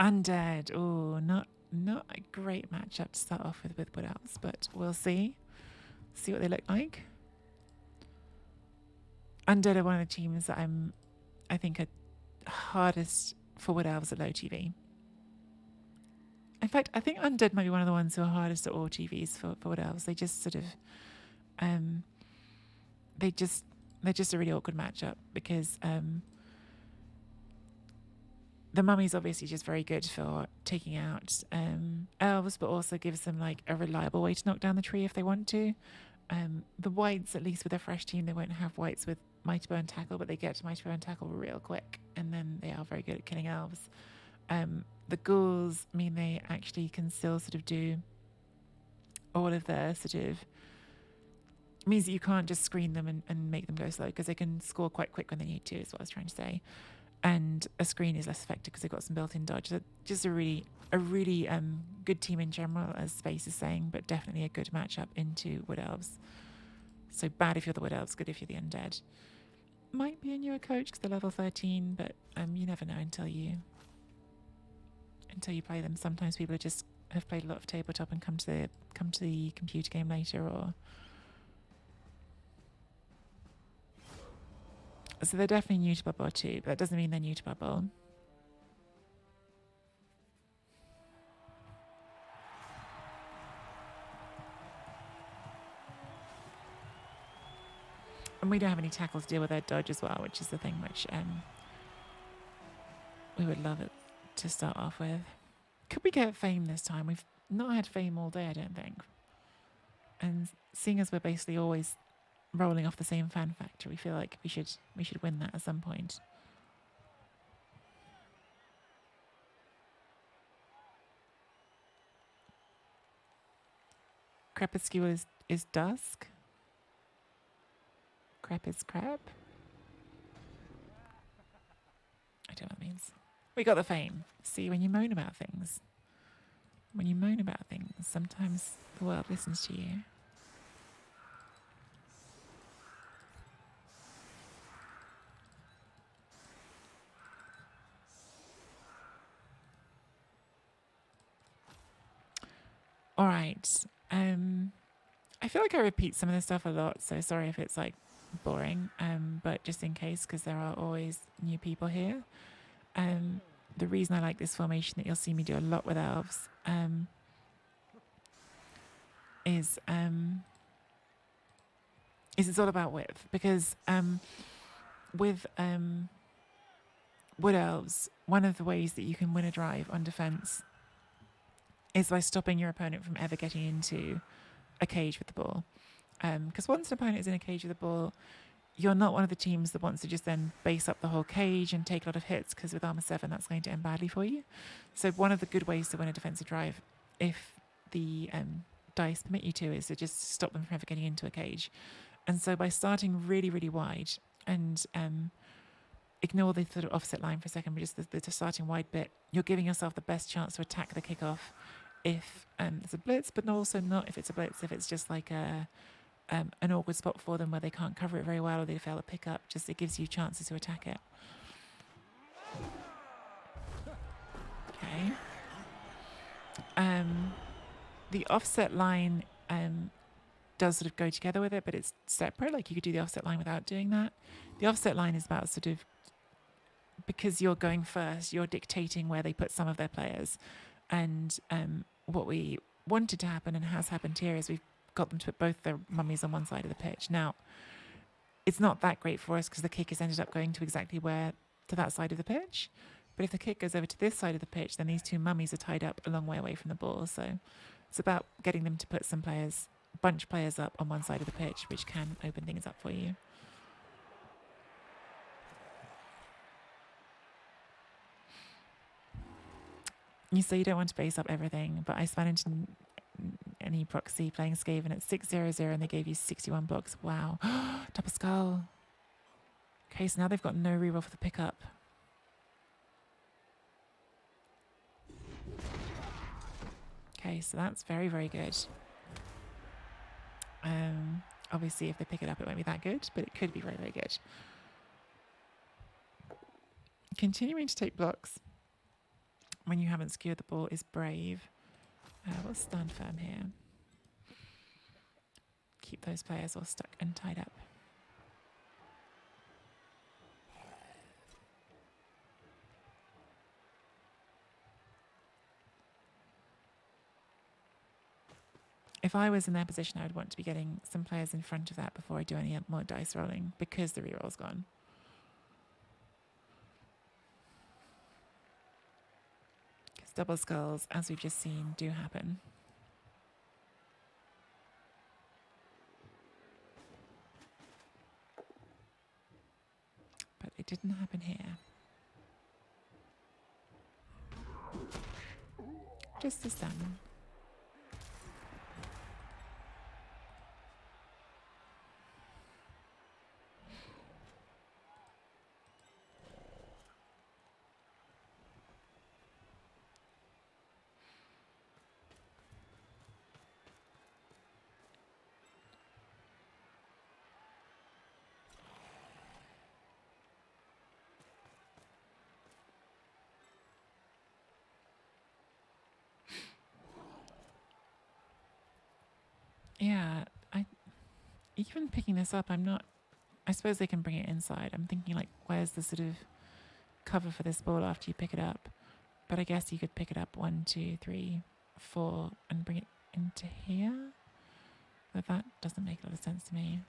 Undead. Oh, not a great matchup to start off with Wood Elves, but we'll see. See what they look like. Undead are one of the teams that I think are hardest for Wood Elves at low TV. In fact, I think Undead might be one of the ones who are hardest at all TVs for Wood Elves. They just sort of they're just a really awkward matchup because the mummy's obviously just very good for taking out elves, but also gives them like a reliable way to knock down the tree if they want to. The whites, at least with a fresh team, they won't have whites with Mighty Bow and Tackle, but they get to Mighty Bow and Tackle real quick, and then they are very good at killing elves. The ghouls mean they actually can still sort of do all of their sort of means that you can't just screen them and make them go slow because they can score quite quick when they need to, is what I was trying to say. And a screen is less effective because they've got some built-in dodge. So just a really good team in general, as Space is saying, but definitely a good matchup into Wood Elves. So bad if you're the Wood Elves, good if you're the Undead. Might be a newer coach because they're level 13, but you never know until you play them. Sometimes people have played a lot of tabletop and come to the computer game later, or so they're definitely new to Bubble too, but that doesn't mean they're new to Bubble. And we don't have any tackles to deal with their dodge as well, which is the thing which we would love it to start off with. Could we get Fame this time? We've not had Fame all day, I don't think. And seeing as we're basically always rolling off the same fan factor, we feel like we should win that at some point. Crepuscule is dusk. Crep is crap. I don't know what that means. We got the Fame. See, when you moan about things, sometimes the world listens to you. All right. I feel like I repeat some of this stuff a lot, so sorry if it's like boring. But just in case, because there are always new people here. The reason I like this formation that you'll see me do a lot with elves is it's all about width, because with Wood Elves, one of the ways that you can win a drive on defense is by stopping your opponent from ever getting into a cage with the ball. Because once an opponent is in a cage with the ball, you're not one of the teams that wants to just then base up the whole cage and take a lot of hits, because with Armor 7, that's going to end badly for you. So one of the good ways to win a defensive drive, if the dice permit you to, is to just stop them from ever getting into a cage. And so by starting really, really wide and ignore the sort of offset line for a second, but just the starting wide bit, you're giving yourself the best chance to attack the kickoff if it's a blitz, but also not if it's a blitz, if it's just like an awkward spot for them where they can't cover it very well or they fail to pick up. Just it gives you chances to attack it. Okay. The offset line does sort of go together with it, but it's separate. Like you could do the offset line without doing that. The offset line is about sort of, because you're going first, you're dictating where they put some of their players. And what we wanted to happen and has happened here is we've got them to put both their mummies on one side of the pitch. Now, it's not that great for us because the kick has ended up going to exactly to that side of the pitch. But if the kick goes over to this side of the pitch, then these two mummies are tied up a long way away from the ball. So it's about getting them to put some players, bunch players up on one side of the pitch, which can open things up for you. You say you don't want to base up everything, but I spun into any proxy playing Skaven at 600 and they gave you 61 blocks. Wow. Double skull. Okay, so now they've got no reroll for the pickup. Okay, so that's very, very good. Obviously, if they pick it up, it won't be that good, but it could be very, very good. Continuing to take blocks. when you haven't secured the ball is brave. We'll stand firm here. Keep those players all stuck and tied up. If I was in their position, I would want to be getting some players in front of that before I do any more dice rolling, because the reroll's gone. Because double skulls, as we've just seen, do happen. But it didn't happen here. Just a salmon. Yeah, even picking this up, I suppose they can bring it inside. I'm thinking, like, where's the sort of cover for this ball after you pick it up? But I guess you could pick it up 1, 2, 3, 4 and bring it into here. But that doesn't make a lot of sense to me.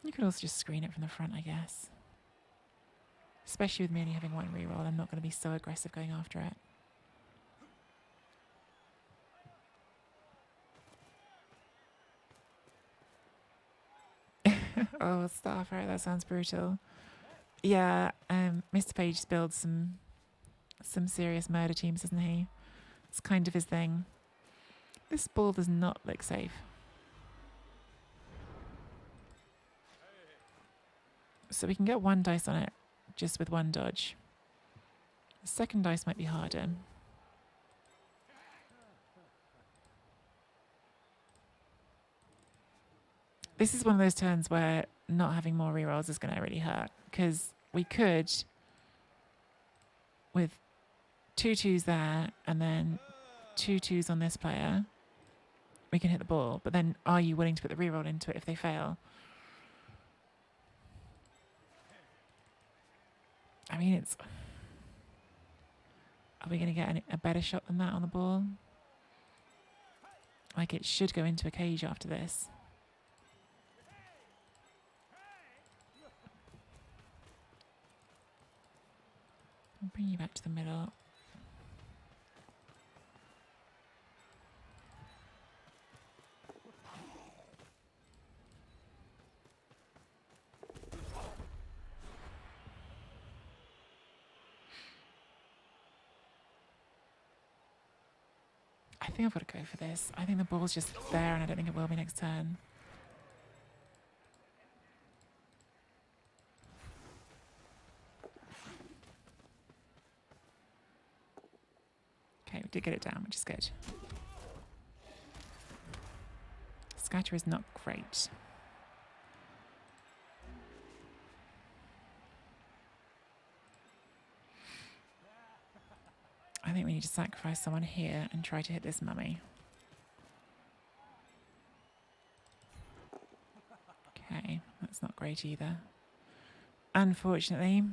You could also just screen it from the front, I guess. Especially with me only having 1 reroll, I'm not going to be so aggressive going after it. Oh, Starfire, that sounds brutal. Yeah, Mr. Page builds some serious murder teams, doesn't he? It's kind of his thing. This ball does not look safe. So we can get 1 dice on it, just with 1 dodge. The second dice might be harder. This is one of those turns where not having more rerolls is going to really hurt, because we could, with 2 2s there and then 2 2s on this player, we can hit the ball. But then are you willing to put the reroll into it if they fail? I mean, it's... Are we going to get a better shot than that on the ball? Like, it should go into a cage after this. I'll bring you back to the middle. I think I've got to go for this. I think the ball's just there and I don't think it will be next turn. Okay, we did get it down, which is good. Scatter is not great. I think we need to sacrifice someone here and try to hit this mummy. Okay, that's not great either. Unfortunately.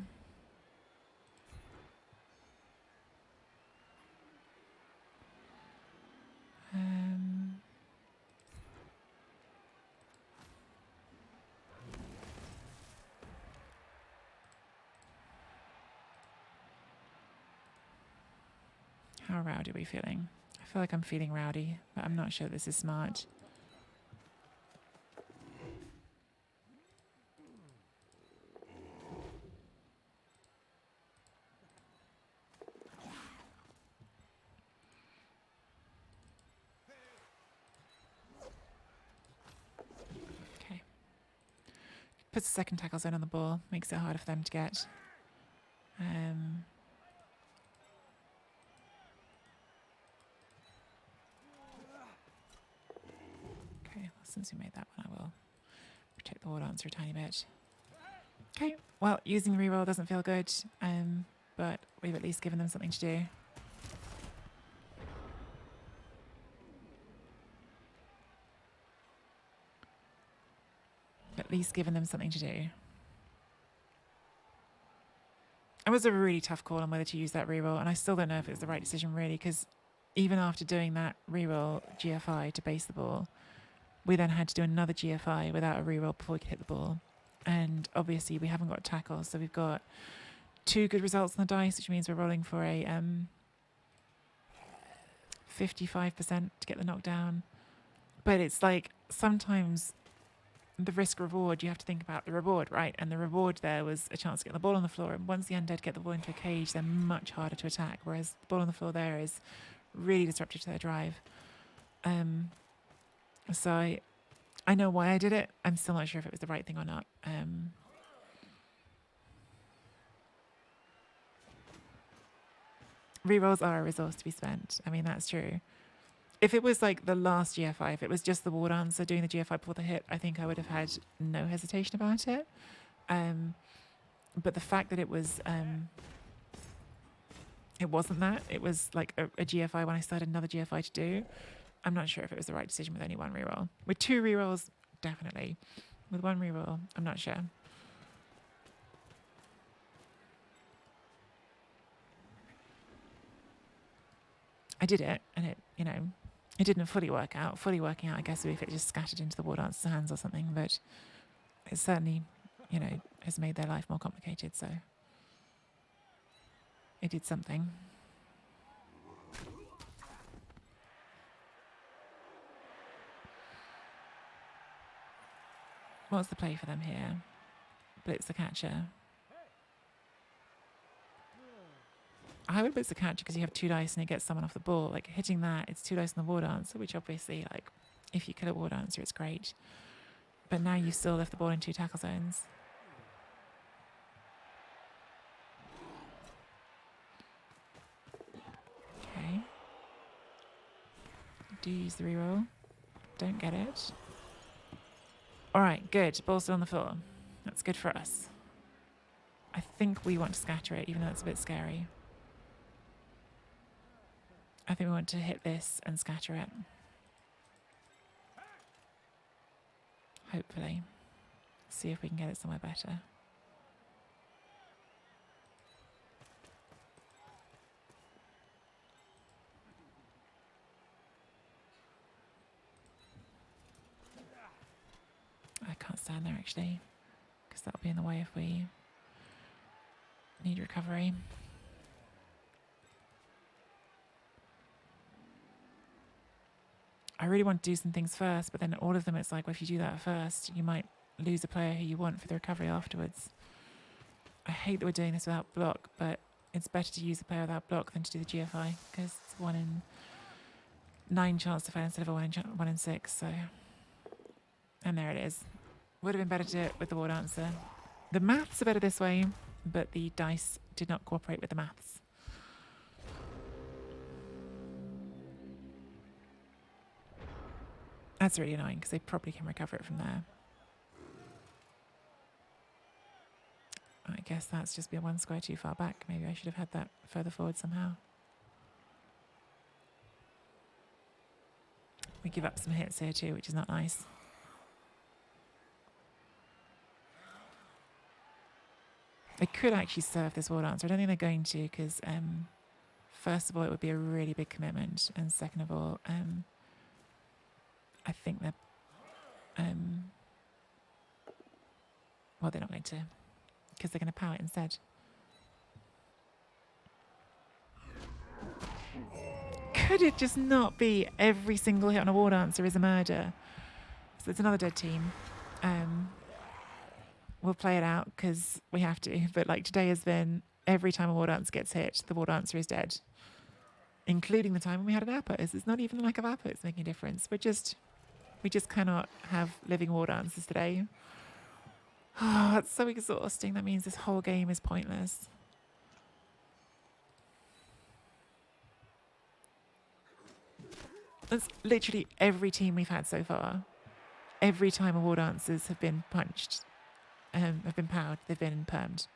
How rowdy are we feeling? I feel like I'm feeling rowdy, but I'm not sure this is smart. Okay. Puts a second tackle zone on the ball, makes it harder for them to get. Okay, well, since we made that one, I will protect the ward answer a tiny bit. Okay, well, using the reroll doesn't feel good, but we've at least given them something to do. At least given them something to do. It was a really tough call on whether to use that reroll, and I still don't know if it was the right decision really, because even after doing that reroll GFI to base the ball, we then had to do another GFI without a reroll before we could hit the ball. And obviously we haven't got tackles, so we've got 2 good results on the dice, which means we're rolling for a 55% to get the knockdown. But it's like sometimes the risk reward, you have to think about the reward, right? And the reward there was a chance to get the ball on the floor. And once the undead get the ball into a cage, they're much harder to attack. Whereas the ball on the floor there is really disruptive to their drive. So I know why I did it. I'm still not sure if it was the right thing or not. Rerolls are a resource to be spent. I mean, that's true. If it was like the last GFI, if it was just the ward answer doing the GFI before the hit, I think I would have had no hesitation about it. But the fact that it wasn't that. It was like a GFI when I started another GFI to do. I'm not sure if it was the right decision with only 1 reroll. With 2 rerolls, definitely. With 1 reroll, I'm not sure. I did it, and it didn't fully work out. Fully working out, I guess, would be if it just scattered into the ward answer's hands or something. But it certainly, has made their life more complicated. So it did something. What's the play for them here? Blitz the catcher. I would blitz the catcher because you have 2 dice and it gets someone off the ball. Like hitting that, it's 2 dice on the ward answer, which obviously, like, if you kill a ward answer, it's great. But now you still left the ball in 2 tackle zones. Okay. Do use the reroll. Don't get it. All right, good. Ball's still on the floor. That's good for us. I think we want to scatter it, even though it's a bit scary. I think we want to hit this and scatter it. Hopefully. See if we can get it somewhere better. I can't stand there actually, because that'll be in the way if we need recovery. I really want to do some things first, but then all of them, it's like, well, if you do that first, you might lose a player who you want for the recovery afterwards. I hate that we're doing this without block, but it's better to use a player without block than to do the GFI, because it's 1 in 9 chance to fail instead of a 1 in 6. So, and there it is. Would have been better to do it with the ward answer. The maths are better this way, but the dice did not cooperate with the maths. That's really annoying because they probably can recover it from there. I guess that's just been 1 square too far back. Maybe I should have had that further forward somehow. We give up some hits here too, which is not nice. They could actually serve this ward answer. I don't think they're going to because, first of all, it would be a really big commitment. And second of all, I think they're... well, they're not going to, because they're going to power it instead. Could it just not be every single hit on a ward answer is a murder? So it's another dead team. We'll play it out because we have to. But like today has been every time a ward answer gets hit, the ward answer is dead. Including the time when we had an appers. It's not even the lack of appers making a difference. We just cannot have living ward answers today. Oh, it's so exhausting. That means this whole game is pointless. That's literally every team we've had so far. Every time award answers have been punched, have been powered, they've been permed.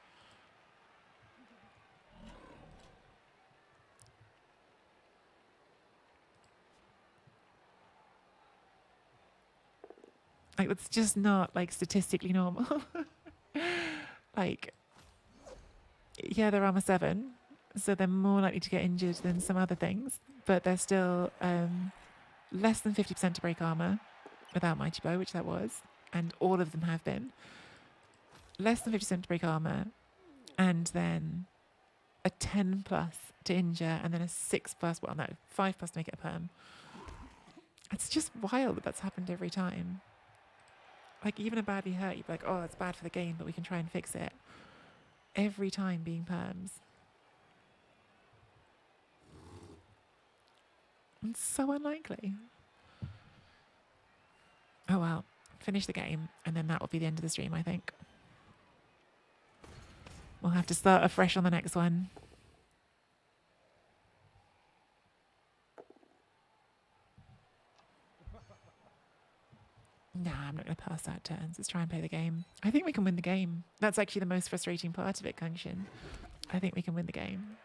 Like, that's just not, like, statistically normal. Like, yeah, they're armor 7, so they're more likely to get injured than some other things, but they're still less than 50% to break armor without Mighty Blow, which that was, and all of them have been. Less than 50% to break armor, and then a 10 plus to injure, and then a 6 plus, well, no, 5 plus to make it a perm. It's just wild that that's happened every time. Like, even a badly hurt, you'd be like, oh, it's bad for the game, but we can try and fix it. Every time being perms. It's so unlikely. Oh well, finish the game, and then that will be the end of the stream, I think. We'll have to start afresh on the next one. Nah, I'm not going to pass out turns. Let's try and play the game. I think we can win the game. That's actually the most frustrating part of it, Kungshin. I think we can win the game.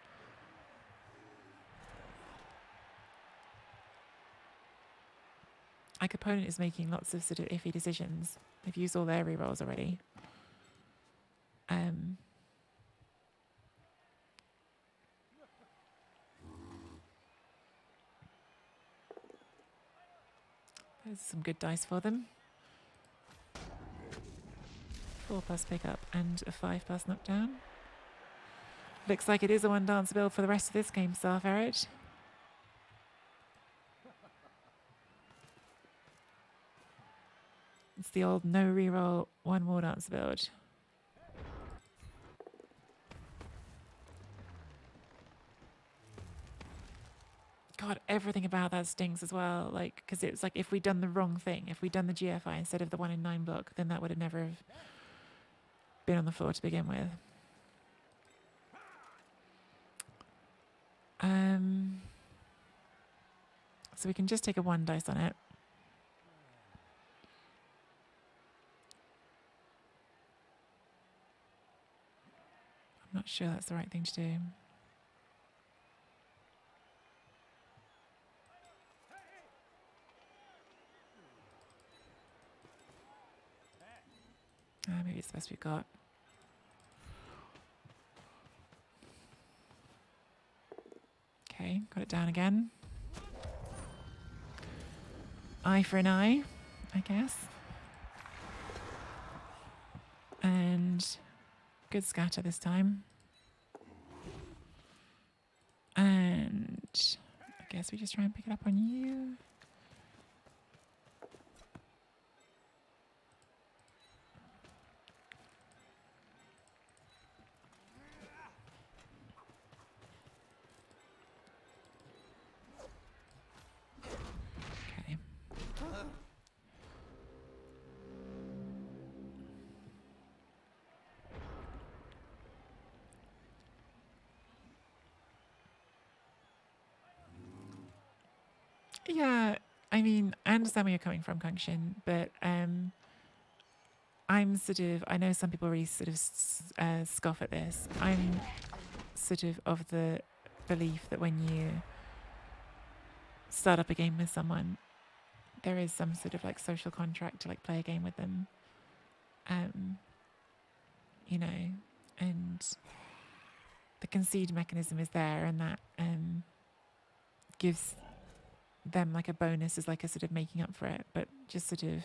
Like, opponent is making lots of sort of iffy decisions. They've used all their rerolls already. There's some good dice for them. 4 plus pickup and a 5 plus knockdown. Looks like it is a one dance build for the rest of this game, Star Ferret. It's the old no reroll, one more dance build. God, everything about that stings as well. Like, because it's like if we'd done the wrong thing, if we'd done the GFI instead of the 1 in 9 block, then that would have never have been on the floor to begin with. So we can just take a 1 dice on it. I'm not sure that's the right thing to do. Maybe it's the best we've got. Okay, got it down again. Eye for an eye, I guess. And good scatter this time. And I guess we just try and pick it up on you. Okay. Yeah, I mean, I understand where you're coming from, Kungshin, but I'm sort of, I know some people really sort of scoff at this. I'm sort of the belief that when you start up a game with someone, there is some sort of like social contract to like play a game with them. You know, and the concede mechanism is there, and that gives them like a bonus as like a sort of making up for it, but just sort of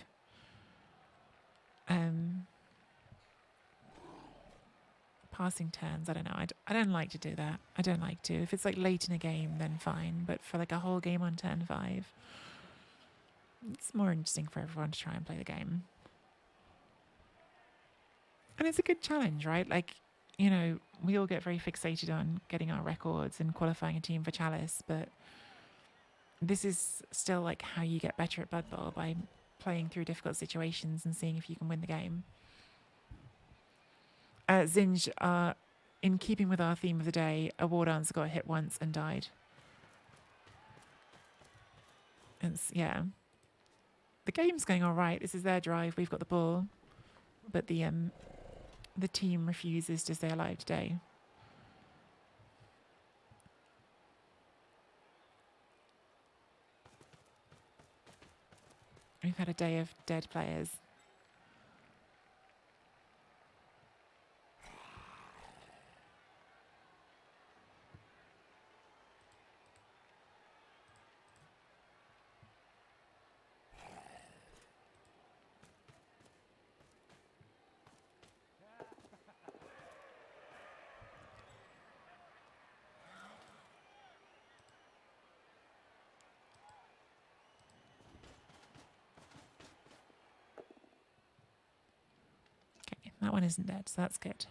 passing turns, I don't know. I don't like to do that. I don't like to. If it's like late in a game, then fine, but for like a whole game on turn 5, it's more interesting for everyone to try and play the game. And it's a good challenge, right? Like, you know, we all get very fixated on getting our records and qualifying a team for Chalice, but this is still like how you get better at Blood Bowl, by playing through difficult situations and seeing if you can win the game. Zinj, in keeping with our theme of the day, a war dancer got hit once and died. Yeah. The game's going all right. This is their drive. We've got the ball, but the team refuses to stay alive today. We've had a day of dead players. Okay, that one isn't dead, so that's good.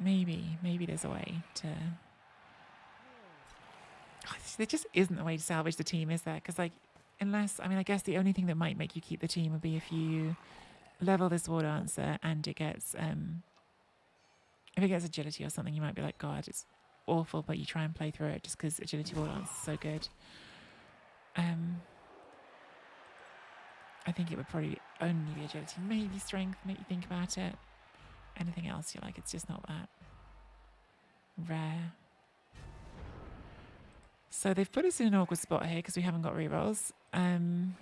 Maybe there's a way to... There just isn't a way to salvage the team, is there? Because, like, unless... I mean, I guess the only thing that might make you keep the team would be if you level this war dancer and it gets... if it gets agility or something, you might be like, God, it's awful, but you try and play through it just because agility war dance is so good. I think it would probably only be agility. Maybe strength, make you think about it. Anything else, you're like, it's just not that rare. So they've put us in an awkward spot here because we haven't got rerolls. It's going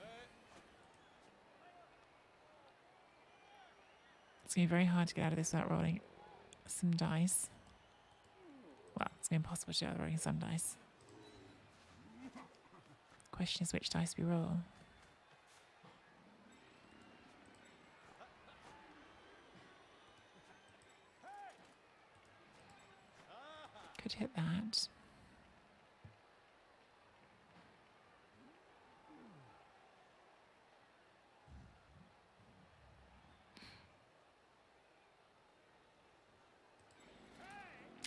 to be very hard to get out of this without rolling some dice. Well, it's going to be impossible to get out without rolling some dice. Question is which dice we roll. Could hit that.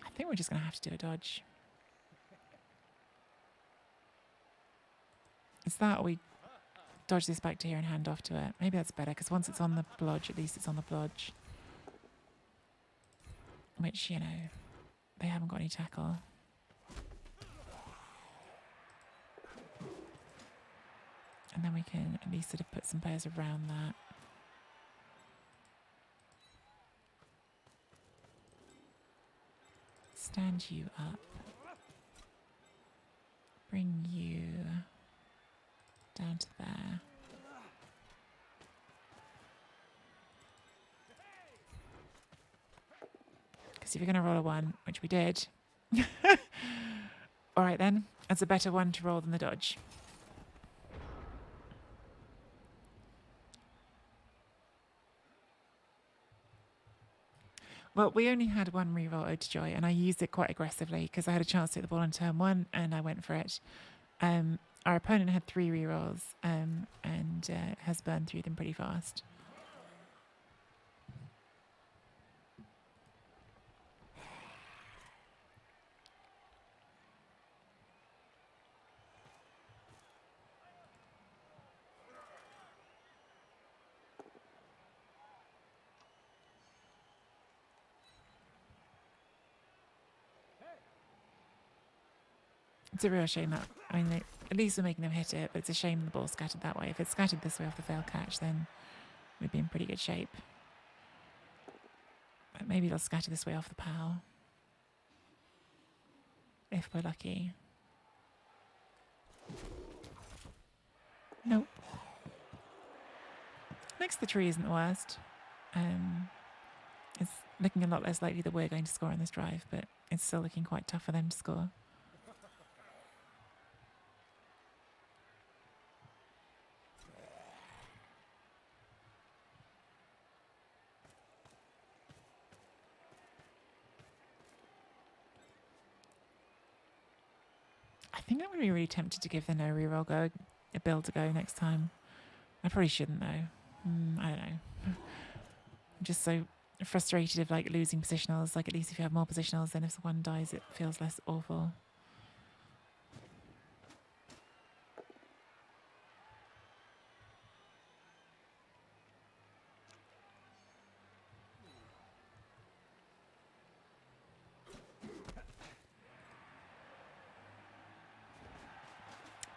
I think we're just going to have to do a dodge. It's that or we dodge this back to here and hand off to it. Maybe that's better because once it's on the blodge, at least it's on the blodge. Which, you know, they haven't got any tackle. And then we can at least sort of put some players around that. Stand you up. Bring you down to there. Because if you're going to roll a 1, which we did. All right then, that's a better one to roll than the dodge. Well, we only had one reroll Ode to Joy, and I used it quite aggressively because I had a chance to take the ball on turn 1, and I went for it. Our opponent had 3 rerolls and has burned through them pretty fast. It's a real shame that, I mean, at least we're making them hit it, but it's a shame the ball scattered that way. If it's scattered this way off the failed catch, then we'd be in pretty good shape. But maybe they'll scatter this way off the POW. If we're lucky. Nope. Next to the tree isn't the worst. It's looking a lot less likely that we're going to score on this drive, but it's still looking quite tough for them to score. I think I'm going to be really tempted to give the no reroll go a build a go next time. I probably shouldn't though. I don't know. I'm just so frustrated of like losing positionals. Like at least if you have more positionals, then if one dies, it feels less awful.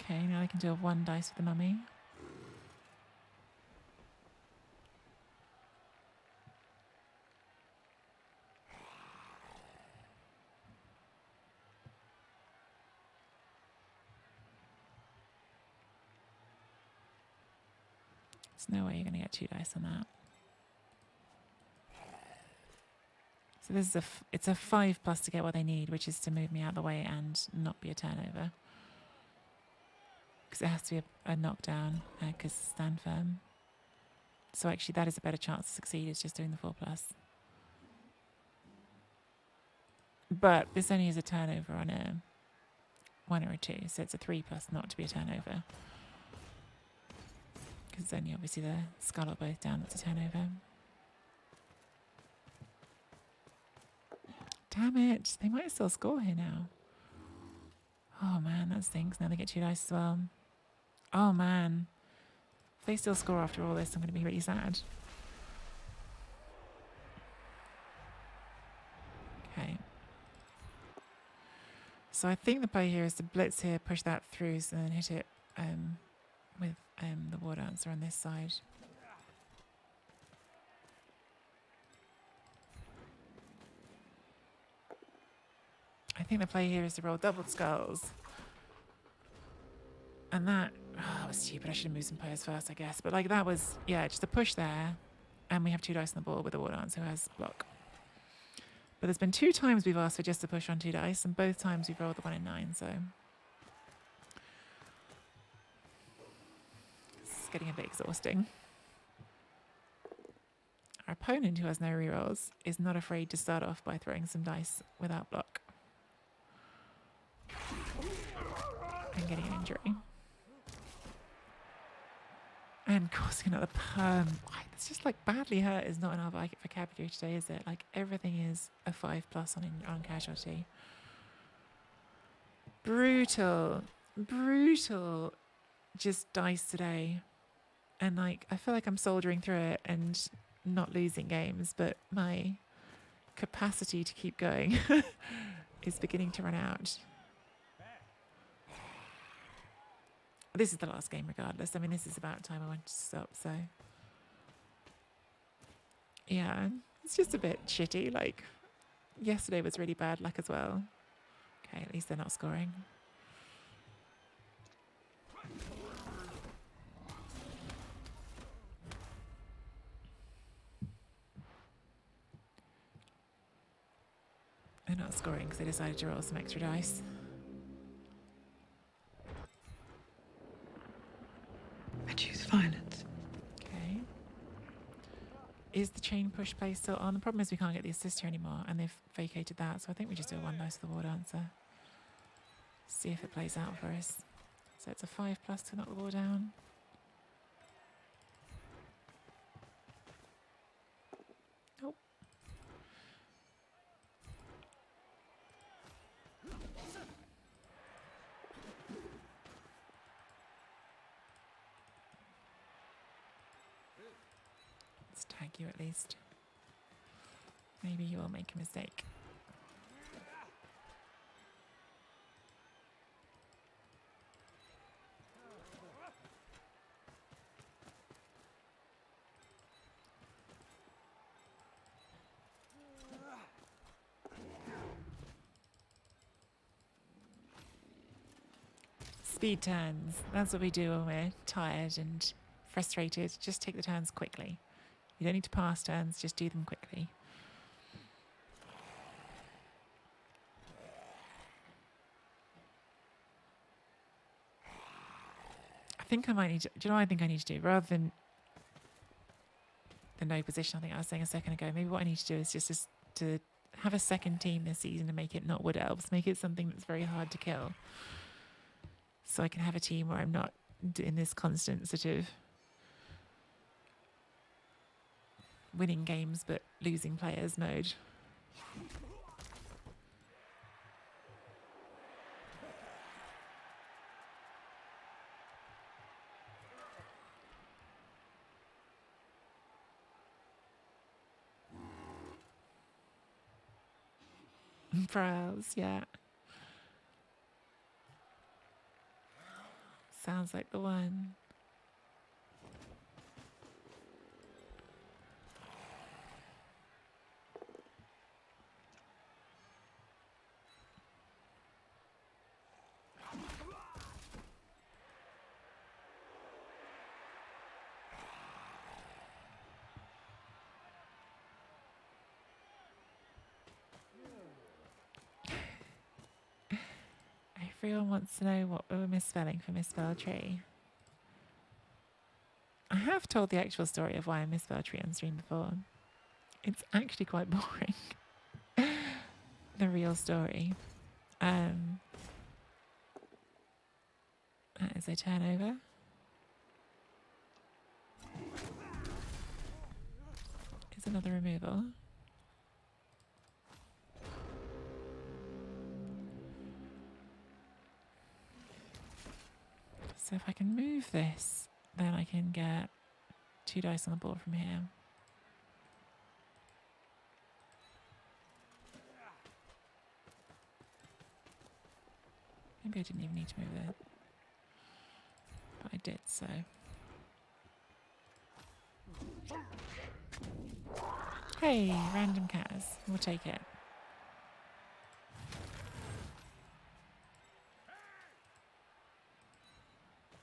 Okay, now I can do a 1 dice with the mummy. There's no way you're going to get 2 dice on that. So this is it's a 5+ to get what they need, which is to move me out of the way and not be a turnover. Because it has to be a knockdown, because stand firm. So actually that is a better chance to succeed, is just doing the 4+. But this only is a turnover on a 1 or a 2, so it's a 3+ not to be a turnover. Because it's only obviously the skull or both down that's a turnover. Damn it, they might still score here now. Oh man, that stinks. Now they get 2 dice as well. Oh man. If they still score after all this, I'm going to be really sad. Okay. So I think the play here is to blitz here, push that through, and then hit it with the war dancer on this side. I think the play here is to roll doubled skulls. And that, was stupid. I should have moved some players first, I guess. But like that was, yeah, just a push there. And we have 2 dice on the board with the war dancer who has block. But there's been 2 times we've asked for just a push on 2 dice, and both times we've rolled the 1 in 9, so it's getting a bit exhausting. Our opponent, who has no rerolls, is not afraid to start off by throwing some dice without block. And getting an injury. And causing another perm. It's just like badly hurt is not in our vocabulary today, is it? Like everything is a 5+ on casualty. Brutal. Brutal just dice today. And like I feel like I'm soldiering through it and not losing games, but my capacity to keep going is beginning to run out. This is the last game regardless. I mean, this is about time I want to stop, so yeah, it's just a bit shitty. Like yesterday was really bad luck as well. Okay, at least they're not scoring. They're not scoring because they decided to roll some extra dice. I choose violence. Okay. Is the chain push play still on? The problem is we can't get the assist here anymore, and they've vacated that, so I think we just do a 1 dice to the war dancer. See if it plays out for us. So it's a 5+ to knock the war down. Nope. Let's tag you at least. Maybe you will make a mistake. Speed turns. That's what we do when we're tired and frustrated. Just take the turns quickly. You don't need to pass turns, just do them quickly. I think I might need to, do you know what I think I need to do? Rather than the no position, I think I was saying a second ago, maybe what I need to do is just to have a second team this season and make it not wood elves, make it something that's very hard to kill. So I can have a team where I'm not in this constant sort of winning games but losing players mode. Prowls, yeah. Sounds like the one. Everyone wants to know what we were misspelling for MisspelledTree. I have told the actual story of why I misspelled tree on stream before. It's actually quite boring. The real story. As I turn over. Is another removal. So if I can move this, then I can get 2 dice on the board from here. Maybe I didn't even need to move it. But I did, so. Hey, random Kaz. We'll take it.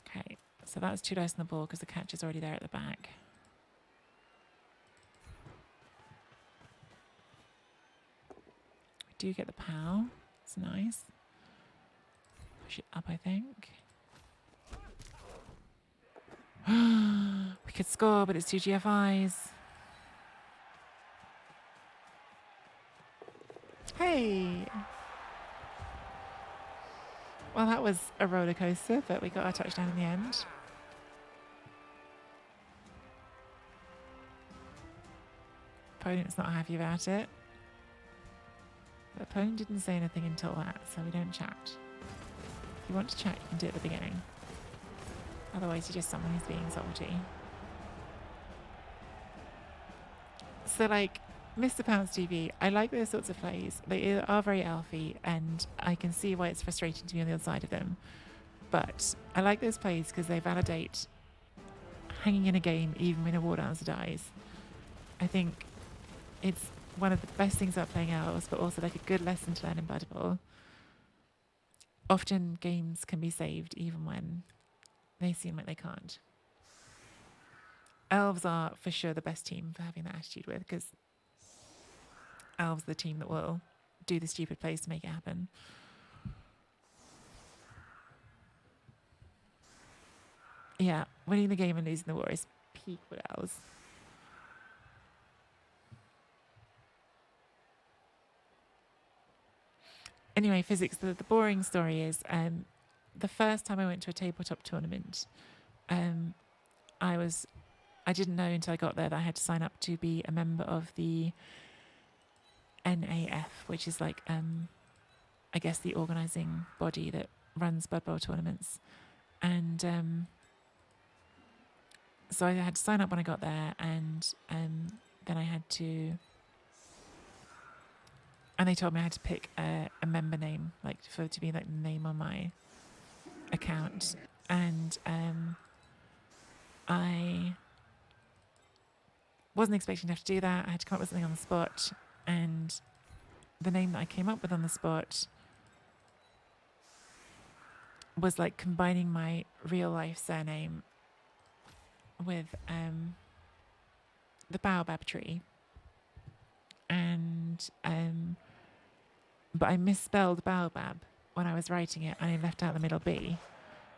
Okay, so that's 2 dice on the board because the catch is already there at the back. We do get the POW. It's nice. Push it up, I think. We could score, but it's 2 GFIs. Hey! Well, that was a roller coaster, but we got our touchdown in the end. Opponent's not happy about it. The opponent didn't say anything until that, so we don't chat. If you want to chat, you can do it at the beginning. Otherwise, you're just someone who's being salty. So, like, Mr. Pounce TV, I like those sorts of plays. They are very elfy, and I can see why it's frustrating to be on the other side of them. But I like those plays because they validate hanging in a game even when a war dancer dies. I think it's one of the best things about playing elves, but also like a good lesson to learn in Blood Bowl. Often games can be saved even when they seem like they can't. Elves are for sure the best team for having that attitude with, because elves are the team that will do the stupid plays to make it happen. Yeah, winning the game and losing the war is peak with elves. Anyway, physics, the boring story is the first time I went to a tabletop tournament, I didn't know until I got there that I had to sign up to be a member of the NAF, which is like, I guess, the organising body that runs Blood Bowl tournaments. And so I had to sign up when I got there, and then I had to... And they told me I had to pick a member name, like for it to be like the name on my account. And I wasn't expecting to have to do that. I had to come up with something on the spot. And the name that I came up with on the spot was like combining my real life surname with the baobab tree. And but I misspelled baobab when I was writing it, and I left out the middle B.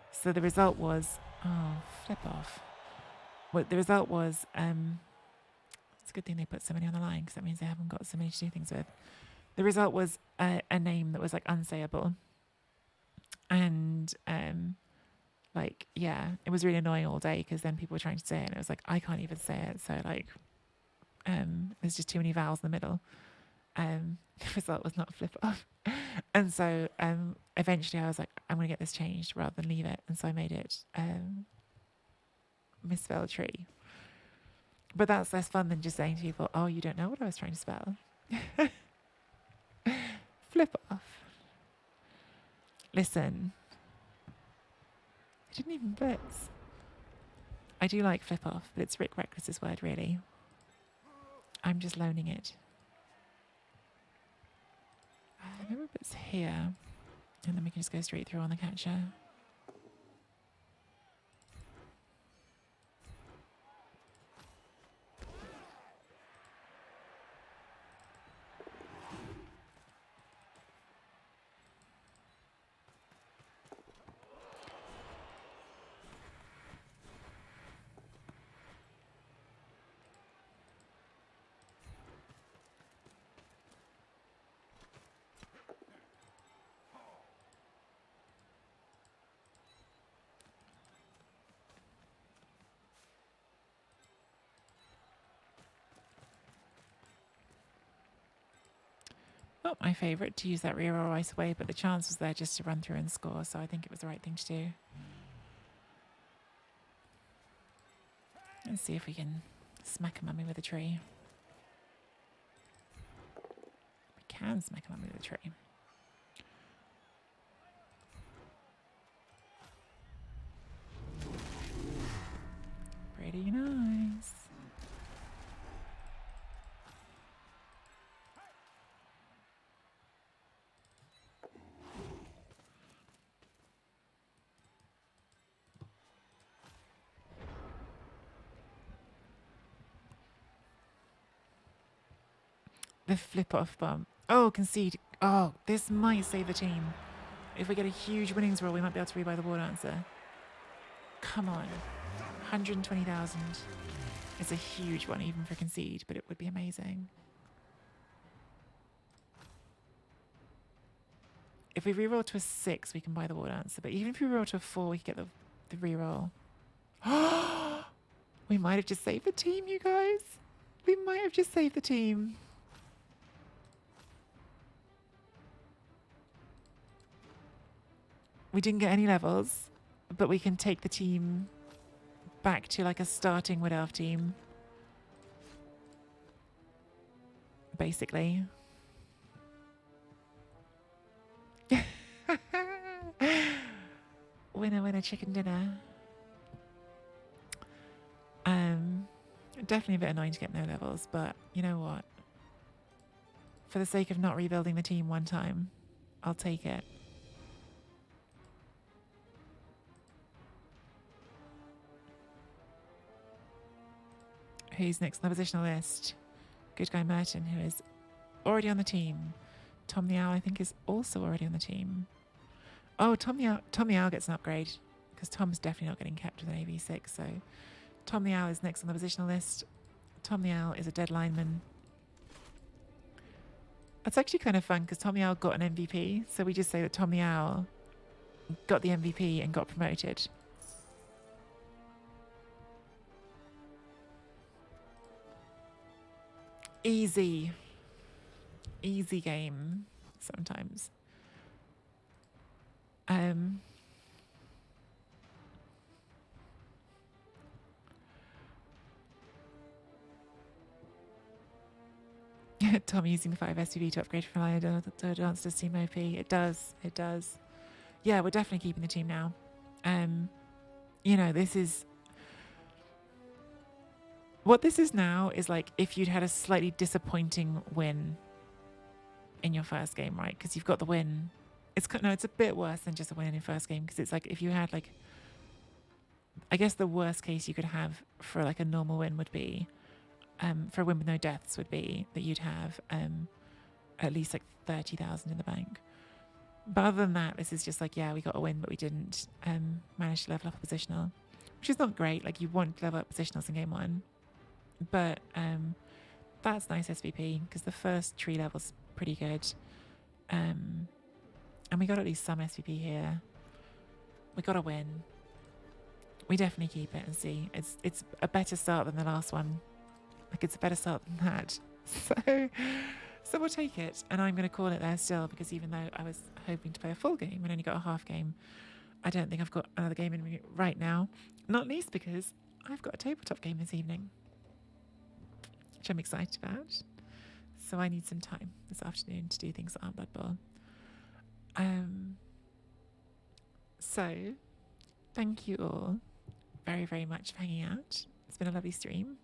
So the result was, oh, flip off. Well, the result was, it's a good thing they put so many on the line, because that means they haven't got so many to do things with. The result was a name that was like unsayable. And like, yeah, it was really annoying all day, because then people were trying to say it, and it was like, I can't even say it. So like, there's just too many vowels in the middle. The result was not flip off. And so eventually I was like, I'm going to get this changed rather than leave it. And so I made it MisspelledTree. But that's less fun than just saying to people, oh, you don't know what I was trying to spell. Flip off. Listen. I didn't even blitz. I do like flip off, but it's Rick Reckless's word, really. I'm just loaning it. Maybe it's here, and then we can just go straight through on the catcher. not my favourite to use that reroll right away, but the chance was there just to run through and score, so I think it was the right thing to do. Let's see if we can smack a mummy with a tree. We can smack a mummy with a tree. Pretty nice. The flip off bomb. Oh, concede. Oh, this might save the team. If we get a huge winnings roll, we might be able to rebuy the war dancer. Come on. 120,000. It's a huge one even for concede, but it would be amazing. If we reroll to a 6, we can buy the war dancer. But even if we reroll to a 4, we can get the reroll. We might have just saved the team, you guys. We might have just saved the team. We didn't get any levels, but we can take the team back to like a starting Wood Elf team. Basically. Winner, winner, chicken dinner. Definitely a bit annoying to get no levels, but you know what? For the sake of not rebuilding the team one time, I'll take it. Who's next on the positional list? Good Guy Merton, who is already on the team. Tom the Owl, I think, is also already on the team. Oh, Tom the Owl gets an upgrade because Tom's definitely not getting kept with an AV6. So Tom the Owl is next on the positional list. Tom the Owl is a dead lineman. That's actually kind of fun because Tom the Owl got an MVP. So we just say that Tom the Owl got the MVP and got promoted. Easy. Easy game sometimes. Tom using the 5 SUV to upgrade from Lion to advance to Team OP. It does. It does. Yeah, we're definitely keeping the team now. You know, this is... What this is now is like if you'd had a slightly disappointing win in your first game, right? Because you've got the win. It's a bit worse than just a win in your first game because it's like if you had like... I guess the worst case you could have for like a normal win would be... for a win with no deaths would be that you'd have at least like 30,000 in the bank. But other than that, this is just like, yeah, we got a win, but we didn't manage to level up a positional, which is not great. Like you want to level up positionals in game 1, but that's nice SVP because the first tree level's pretty good, and we got at least some SVP here. We got a win. We definitely keep it and see. It's a better start than the last one. Like it's a better start than that. So we'll take it. And I'm going to call it there still because even though I was hoping to play a full game and only got a half game, I don't think I've got another game in me right now. Not least because I've got a tabletop game this evening, which I'm excited about. So I need some time this afternoon to do things that aren't Blood Bowl. So thank you all very, very much for hanging out. It's been a lovely stream.